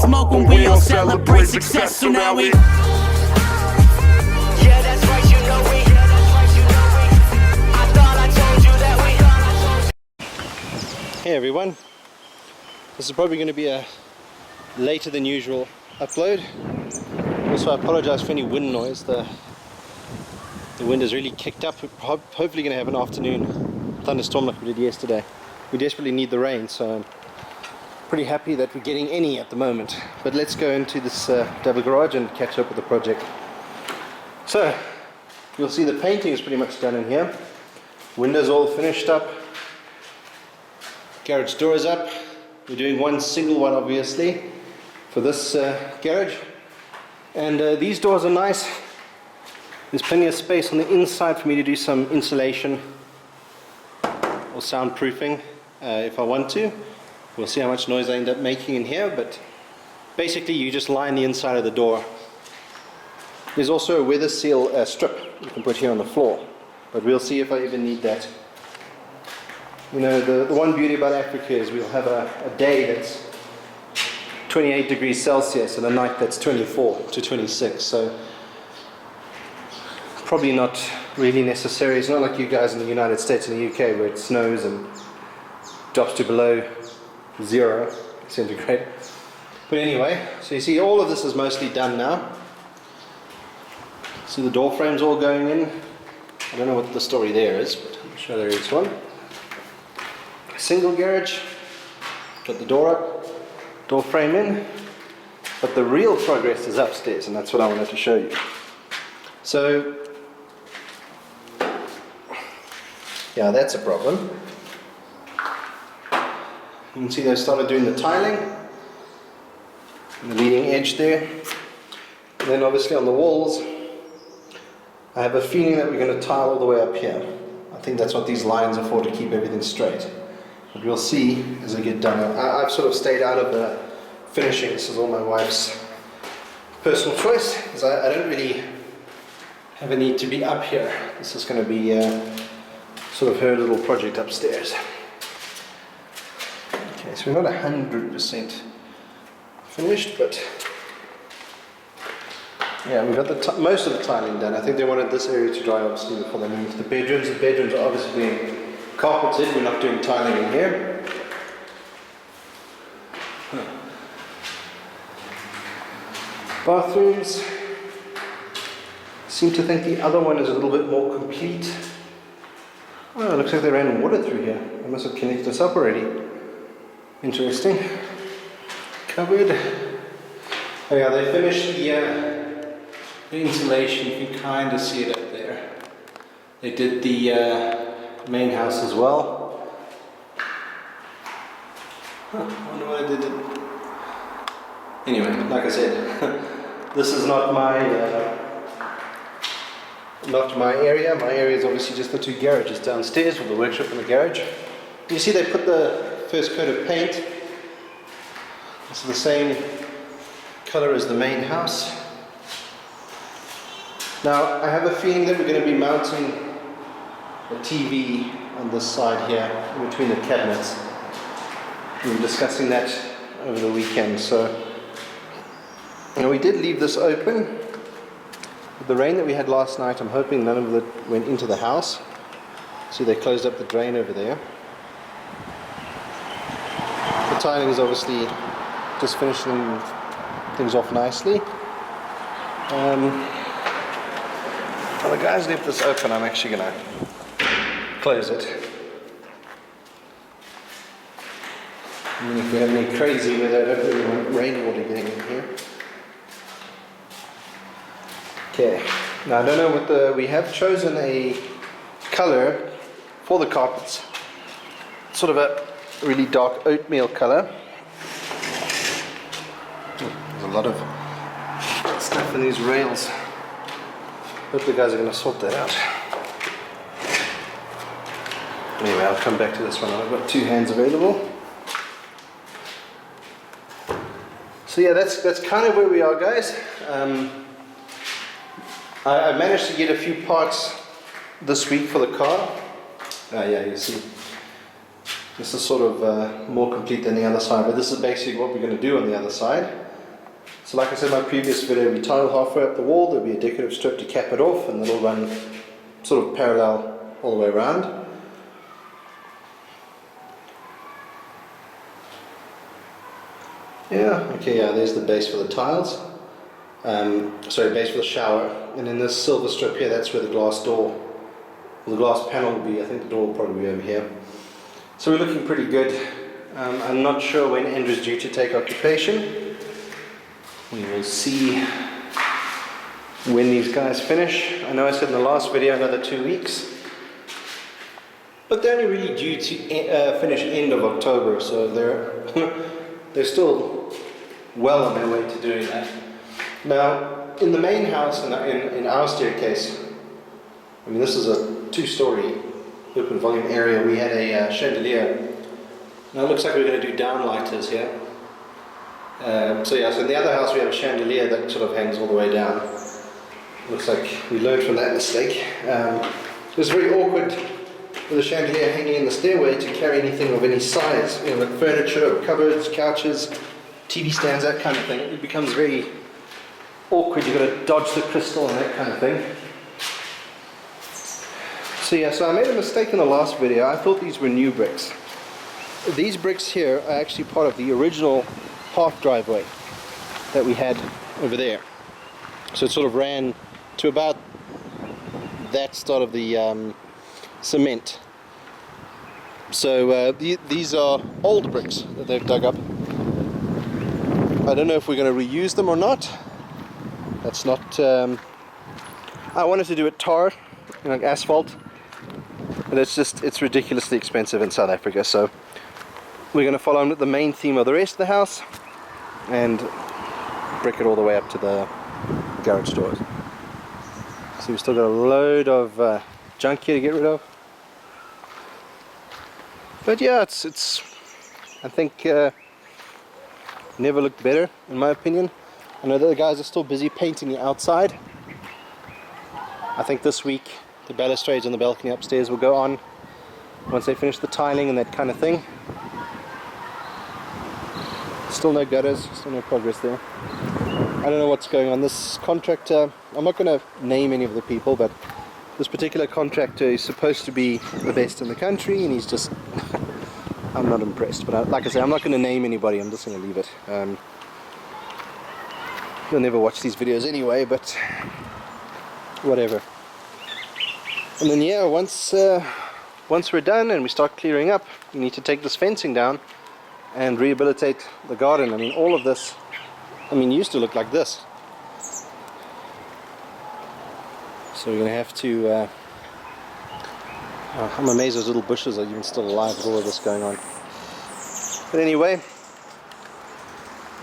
smoke when we all celebrate success. So now we Hey everyone, this is probably going to be a later than usual upload. Also, I apologize for any wind noise. The wind has really kicked up. We're hopefully going to have an afternoon thunderstorm like we did yesterday. We desperately need the rain, so I'm pretty happy that we're getting any at the moment. But let's go into this double garage and catch up with the project. So you'll see the painting is pretty much done in here. Windows all finished up. Garage door is up. We're doing one single one obviously for this garage, and these doors are nice. There's plenty of space on the inside for me to do some insulation or soundproofing if I want to. We'll see how much noise I end up making in here, but basically you just line the inside of the door. There's also a weather seal strip you can put here on the floor, but we'll see if I even need that. You know, the one beauty about Africa is we'll have a day that's 28 degrees Celsius and a night that's 24 to 26, so probably not really necessary. It's not like you guys in the United States and the UK where it snows and drops to below 0 centigrade. But anyway, so you see all of this is mostly done now. See the door frames all going in. I don't know what the story there is, but I'm sure there is one. Single garage, got the door up, door frame in, but the real progress is upstairs, and that's what I wanted to show you. So, yeah, that's a problem. You can see they've started doing the tiling, the leading edge there, and then obviously on the walls, I have a feeling that we're going to tile all the way up here. I think that's what these lines are for, to keep everything straight. But we'll see as I get done. I've sort of stayed out of the finishing. This is all my wife's personal choice, because I don't really have a need to be up here. This is going to be sort of her little project upstairs. Okay, so we're not 100% finished, but yeah, we've got most of the tiling done. I think they wanted this area to dry obviously before they move to the bedrooms. The bedrooms are obviously carpeted, we're not doing tiling in here. Bathrooms. Seem to think the other one is a little bit more complete. Oh, it looks like they ran water through here. They must have connected us up already. Interesting. Cupboard. Oh yeah, they finished the insulation. You can kind of see it up there. They did the main house as well. I wonder why they did. Anyway, like I said, this is not my area. My area is obviously just the two garages downstairs, with the workshop and the garage. You see they put the first coat of paint. It's the same color as the main house. Now I have a feeling that we're going to be mounting a TV on this side here, in between the cabinets. We were discussing that over the weekend, so we did leave this open. With the rain that we had last night, I'm hoping none of it went into the house. See, they closed up the drain over there. The tiling is obviously just finishing things off nicely. Well, the guys left this open. I'm actually going to close it. I mean, if we have any crazy weather, I don't really want rainwater getting in here. Okay, now I don't know what we have chosen a color for the carpets. Sort of a really dark oatmeal color. There's a lot of stuff in these rails. Hope the guys are going to sort that out. Anyway, I'll come back to this one. I've got two hands available. So yeah, that's kind of where we are, guys. I managed to get a few parts this week for the car. Yeah, you see. This is sort of more complete than the other side, but this is basically what we're going to do on the other side. So like I said in my previous video, we tile halfway up the wall, there'll be a decorative strip to cap it off, and it'll run sort of parallel all the way around. Yeah, okay, yeah, there's the base for the tiles. Sorry, base for the shower. And then this silver strip here, that's where the glass door, or the glass panel will be. I think the door will probably be over here. So we're looking pretty good. I'm not sure when Andrew's due to take occupation. We will see when these guys finish. I know I said in the last video another 2 weeks. But they're only really due to finish end of October, so they're still well on their way to doing that. Now, in the main house, in our staircase, I mean this is a 2-story open volume area, we had a chandelier. Now it looks like we're going to do downlighters here. So in the other house we have a chandelier that sort of hangs all the way down. Looks like we learned from that mistake. It was very awkward with a chandelier hanging in the stairway to carry anything of any size, you know, like furniture, cupboards, couches, TV stands, that kind of thing. It becomes very awkward. You've got to dodge the crystal and that kind of thing. So I made a mistake in the last video. I thought these were new bricks. These bricks here are actually part of the original half driveway that we had over there. So it sort of ran to about that start of the cement. So these are old bricks that they've dug up. I don't know if we're going to reuse them or not. That's not... I wanted to do it tar, you know, like asphalt, but it's ridiculously expensive in South Africa, so we're going to follow the main theme of the rest of the house and brick it all the way up to the garage doors. So we've still got a load of junk here to get rid of. But yeah, it's I think never looked better in my opinion. I know that the guys are still busy painting the outside. I think this week the balustrades on the balcony upstairs will go on once they finish the tiling and that kind of thing. Still no gutters, still no progress there. I don't know what's going on. This contractor, I'm not going to name any of the people, but this particular contractor is supposed to be the best in the country, and he's just I'm not impressed. But like I say, I'm not going to name anybody, I'm just going to leave it. You'll never watch these videos anyway, but whatever. And then yeah, once we're done and we start clearing up, we need to take this fencing down and rehabilitate the garden. I mean, all of this, used to look like this. So we're going to have to, I'm amazed those little bushes are even still alive with all of this going on. But anyway,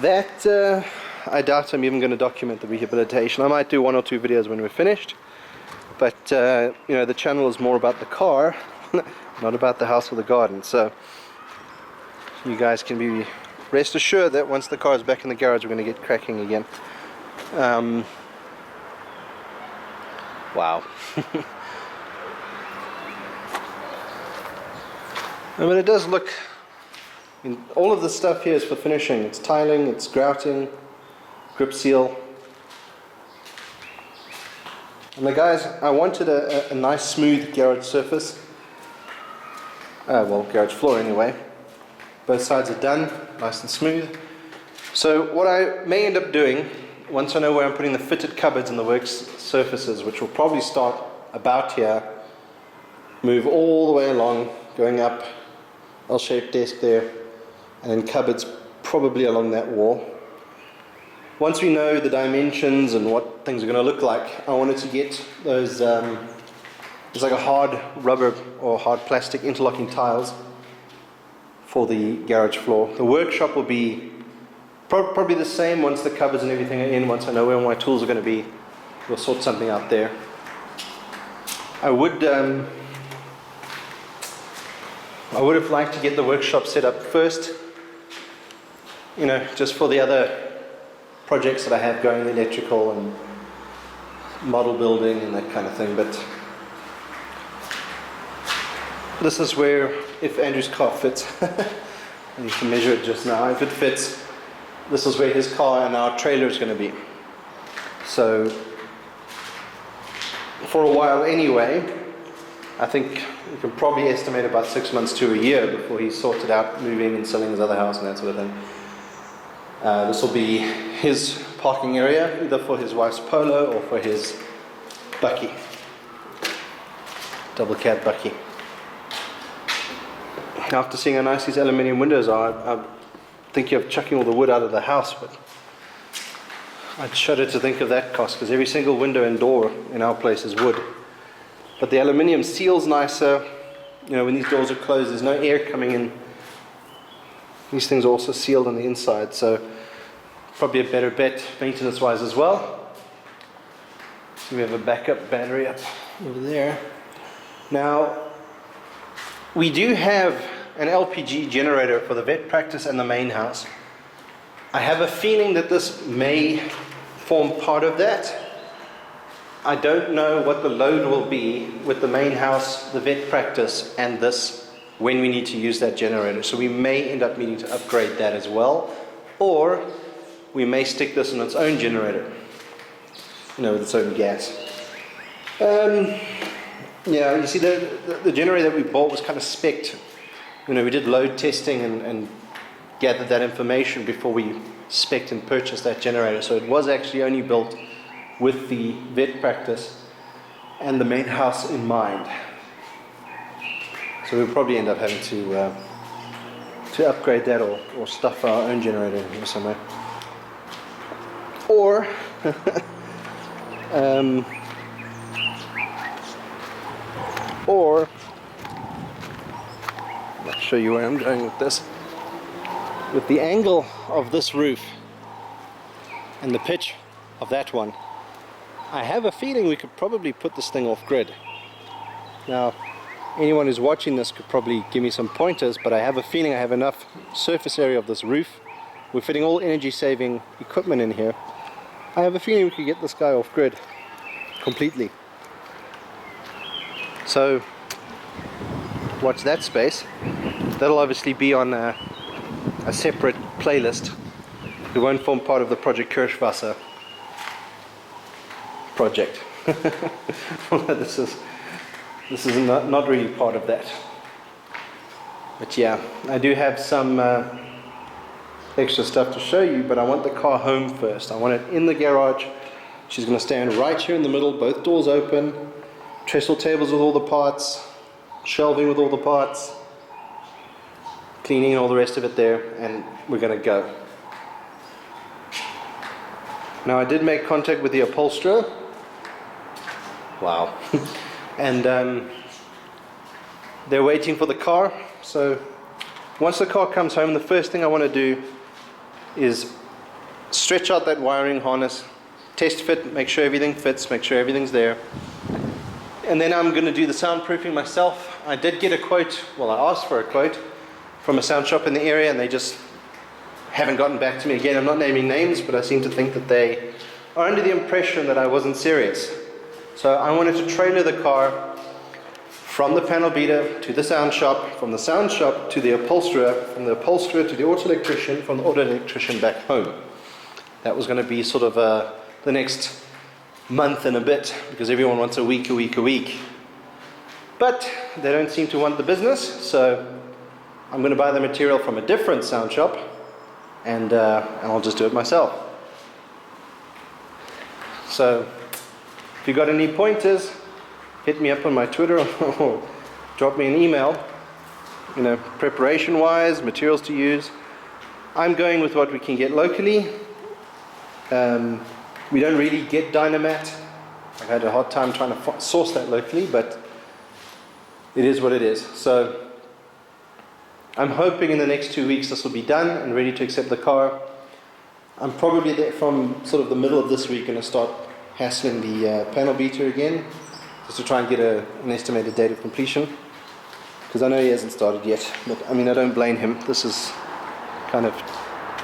that, I doubt I'm even going to document the rehabilitation. I might do 1 or 2 videos when we're finished. But, the channel is more about the car, not about the house or the garden. So you guys can be rest assured that once the car is back in the garage, we're going to get cracking again. Wow. But it does look, all of this stuff here is for finishing. It's tiling, it's grouting, grip seal. And the guys, I wanted a nice smooth garage surface. Garage floor anyway. Both sides are done, nice and smooth. So what I may end up doing, once I know where I'm putting the fitted cupboards and the work surfaces, which will probably start about here, move all the way along, going up, L-shaped desk there, and then cupboards probably along that wall. Once we know the dimensions and what things are going to look like, I wanted to get those, it's like a hard rubber or hard plastic interlocking tiles for the garage floor. The workshop will be probably the same once the cupboards and everything are in. Once I know where my tools are going to be, we'll sort something out there. I would have liked to get the workshop set up first, just for the other projects that I have going, the electrical and model building and that kind of thing. But this is where, if Andrew's car fits, I need to measure it just now. If it fits, this is where his car and our trailer is going to be. So for a while anyway, I think you can probably estimate about 6 months to a year before he's sorted out moving and selling his other house and that sort of thing. This will be his parking area, either for his wife's Polo or for his Bucky, double cab Bucky. After seeing how nice these aluminium windows are, I'm thinking of chucking all the wood out of the house, but I'd shudder to think of that cost, because every single window and door in our place is wood. But the aluminium seals nicer. You know, when these doors are closed, there's no air coming in. These things are also sealed on the inside, so probably a better bet maintenance wise as well. So we have a backup battery up over there. Now, we do have an LPG generator for the vet practice and the main house. I have a feeling that this may form part of that. I don't know what the load will be with the main house, the vet practice, and this when we need to use that generator. So we may end up needing to upgrade that as well, or we may stick this on its own generator, you know, with its own gas. Yeah, you see the generator that we bought was kind of spec'd. You know, we did load testing and gathered that information before we spec'd and purchased that generator. So it was actually only built with the vet practice and the main house in mind. So we'll probably end up having to upgrade that or stuff our own generator in here somewhere. Or or I'll show you where I'm going with this. With the angle of this roof and the pitch of that one, I have a feeling we could probably put this thing off grid. Now, anyone who's watching this could probably give me some pointers, but I have a feeling I have enough surface area of this roof. We're fitting all energy saving equipment in here. I have a feeling we could get this guy off grid completely. So watch that space. That'll obviously be on a separate playlist. It won't form part of the Project Kirschwasser project. This is not really part of that. But yeah, I do have some extra stuff to show you, but I want the car home first. I want it in the garage. She's going to stand right here in the middle, both doors open, trestle tables with all the parts, shelving with all the parts, cleaning and all the rest of it there, and we're going to go. Now, I did make contact with the upholsterer. Wow. And they're waiting for the car. So once the car comes home, the first thing I want to do is stretch out that wiring harness, test fit, make sure everything fits, make sure everything's there. And then I'm going to do the soundproofing myself. I did get a quote, well, I asked for a quote from a sound shop in the area, and they just haven't gotten back to me. Again, I'm not naming names, but I seem to think that they are under the impression that I wasn't serious. So I wanted to trailer the car from the panel beater to the sound shop, from the sound shop to the upholsterer, from the upholsterer to the auto electrician, from the auto electrician back home. That was going to be sort of the next month and a bit, because everyone wants a week. But they don't seem to want the business, so I'm going to buy the material from a different sound shop, and I'll just do it myself. So if you got any pointers, hit me up on my Twitter or drop me an email. You know, preparation wise, materials to use. I'm going with what we can get locally. We don't really get Dynamat. I've had a hard time trying to source that locally, but it is what it is. So I'm hoping in the next 2 weeks this will be done and ready to accept the car. I'm probably there from sort of the middle of this week going to start hassling the panel beater again, just to try and get an estimated date of completion, because I know he hasn't started yet. But I mean, I don't blame him. This is kind of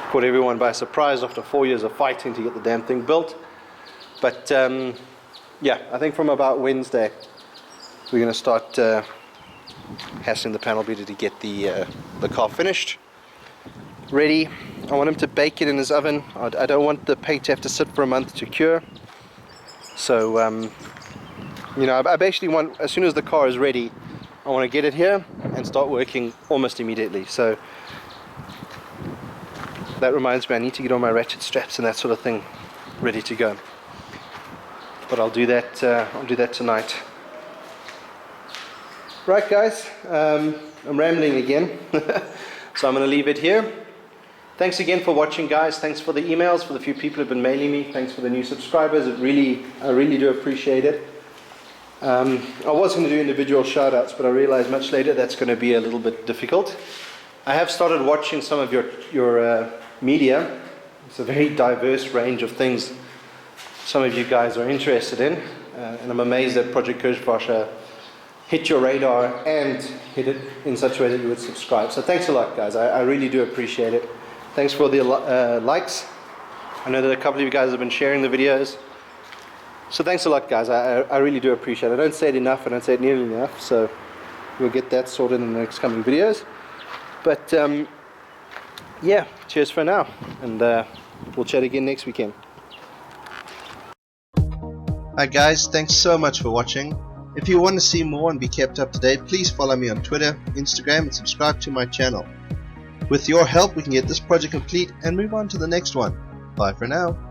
caught everyone by surprise after 4 years of fighting to get the damn thing built. But yeah, I think from about Wednesday we're going to start hassling the panel beater to get the car finished, ready, I want him to bake it in his oven. I don't want the paint to have to sit for a month to cure. So, you know, I basically want, as soon as the car is ready, I want to get it here and start working almost immediately. So that reminds me, I need to get all my ratchet straps and that sort of thing ready to go. But I'll do that. I'll do that tonight. Right, guys. I'm rambling again, so I'm going to leave it here. Thanks again for watching, guys. Thanks for the emails, for the few people who've been mailing me. Thanks for the new subscribers. I really do appreciate it. I was going to do individual shout-outs, but I realized much later that's going to be a little bit difficult. I have started watching some of your media. It's a very diverse range of things some of you guys are interested in, and I'm amazed that Project Kirschwasser hit your radar and hit it in such a way that you would subscribe. So thanks a lot, guys. I really do appreciate it. Thanks for the likes. I know that a couple of you guys have been sharing the videos. So thanks a lot, guys. I really do appreciate it. I don't say it enough. I don't say it nearly enough. So we'll get that sorted in the next coming videos. But yeah, cheers for now. And we'll chat again next weekend. Hi guys, thanks so much for watching. If you want to see more and be kept up to date, please follow me on Twitter, Instagram, and subscribe to my channel. With your help, we can get this project complete and move on to the next one. Bye for now.